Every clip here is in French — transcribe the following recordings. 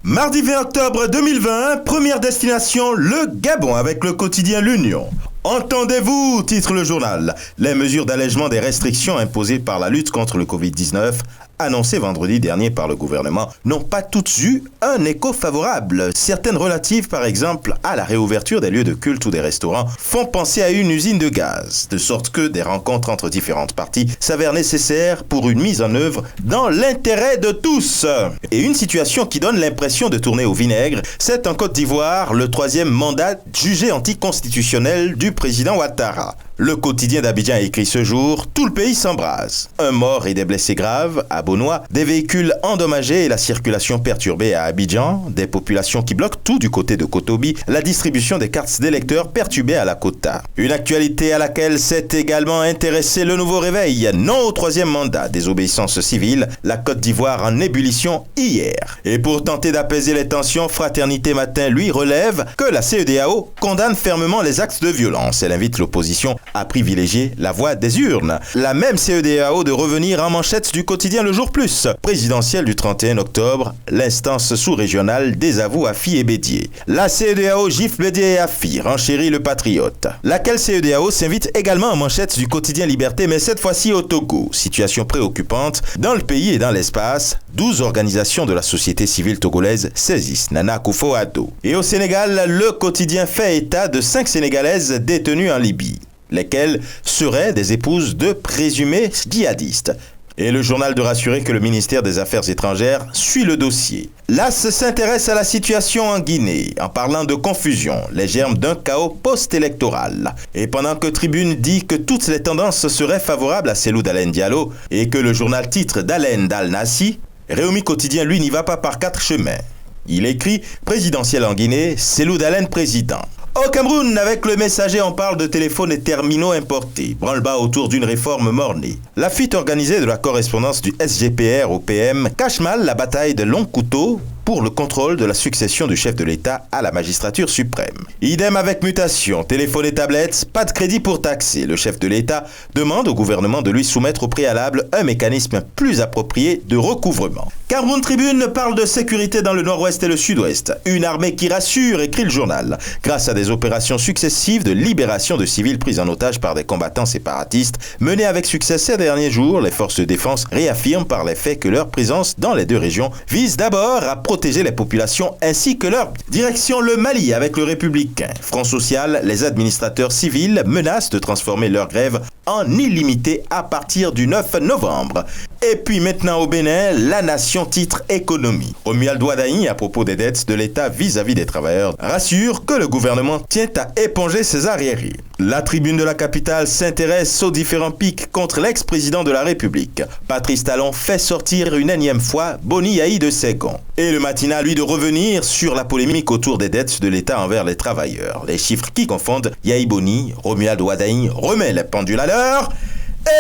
Mardi 20 octobre 2020, première destination, le Gabon avec le quotidien L'Union. Entendez-vous, titre le journal, les mesures d'allègement des restrictions imposées par la lutte contre le Covid-19 annoncées vendredi dernier par le gouvernement n'ont pas toutes eu un écho favorable. Certaines relatives, par exemple, à la réouverture des lieux de culte ou des restaurants, font penser à une usine de gaz, de sorte que des rencontres entre différentes parties s'avèrent nécessaires pour une mise en œuvre dans l'intérêt de tous. Et une situation qui donne l'impression de tourner au vinaigre, c'est en Côte d'Ivoire le 3e mandat jugé anticonstitutionnel du président Ouattara. Le quotidien d'Abidjan a écrit ce jour « Tout le pays s'embrase ». Un mort et des blessés graves à Bonois, des véhicules endommagés et la circulation perturbée à Abidjan, des populations qui bloquent tout du côté de Kotobi, la distribution des cartes d'électeurs perturbée à la Kota. Une actualité à laquelle s'est également intéressé le nouveau réveil. Non au 3e mandat, désobéissance civile, la Côte d'Ivoire en ébullition hier. Et pour tenter d'apaiser les tensions, Fraternité Matin, lui, relève que la CEDEAO condamne fermement les actes de violence. Elle invite l'opposition à privilégier la voie des urnes. La même CEDEAO de revenir en manchette du quotidien Le Jour Plus. Présidentielle du 31 octobre, l'instance sous-régionale désavoue Afi et Bédier. La CEDEAO gifle Bédier et Afi, renchérit le patriote. Laquelle CEDEAO s'invite également en manchette du quotidien Liberté, mais cette fois-ci au Togo. Situation préoccupante. Dans le pays et dans l'espace, 12 organisations de la société civile togolaise saisissent Nana Akufo-Addo. Et au Sénégal, le quotidien fait état de 5 Sénégalaises détenues en Libye, lesquelles seraient des épouses de présumés djihadistes. Et le journal de rassurer que le ministère des Affaires étrangères suit le dossier. L'AS s'intéresse à la situation en Guinée, en parlant de confusion, les germes d'un chaos post-électoral. Et pendant que Tribune dit que toutes les tendances seraient favorables à Cellou Dalein Diallo, et que le journal titre d'Alain Dal-Nassi, Réumi Quotidien, lui, n'y va pas par 4 chemins. Il écrit « Présidentielle en Guinée, Cellou Dalein président ». Au Cameroun, avec le Messager, on parle de téléphones et terminaux importés. Branle-bas autour d'une réforme mornée. La fuite organisée de la correspondance du SGPR au PM cache mal la bataille de longs couteaux pour le contrôle de la succession du chef de l'État à la magistrature suprême. Idem avec mutation, téléphone et tablettes, pas de crédit pour taxer. Le chef de l'État demande au gouvernement de lui soumettre au préalable un mécanisme plus approprié de recouvrement. Cameroun Tribune parle de sécurité dans le nord-ouest et le sud-ouest. Une armée qui rassure, écrit le journal. Grâce à des opérations successives de libération de civils pris en otage par des combattants séparatistes, menées avec succès ces derniers jours, les forces de défense réaffirment par les faits que leur présence dans les deux régions vise d'abord à protéger les populations ainsi que leur direction. Le Mali avec le Républicain. Front social, les administrateurs civils menacent de transformer leur grève en illimité à partir du 9 novembre. Et puis maintenant au Bénin, La Nation titre économie. Romuald Ouadaï, à propos des dettes de l'État vis-à-vis des travailleurs, rassure que le gouvernement tient à éponger ses arriérés. La Tribune de la capitale s'intéresse aux différents pics contre l'ex-président de la République. Patrice Talon fait sortir une énième fois Boni Yahi de Ségon. Et le Matinat, lui, de revenir sur la polémique autour des dettes de l'État envers les travailleurs. Les chiffres qui confondent Yahi Boni, Romuald Ouadaï remet les pendules à l'heure.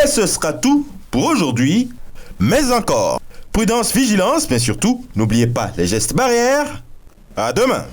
Et ce sera tout pour aujourd'hui. Mais encore, prudence, vigilance, mais surtout, n'oubliez pas les gestes barrières. À demain.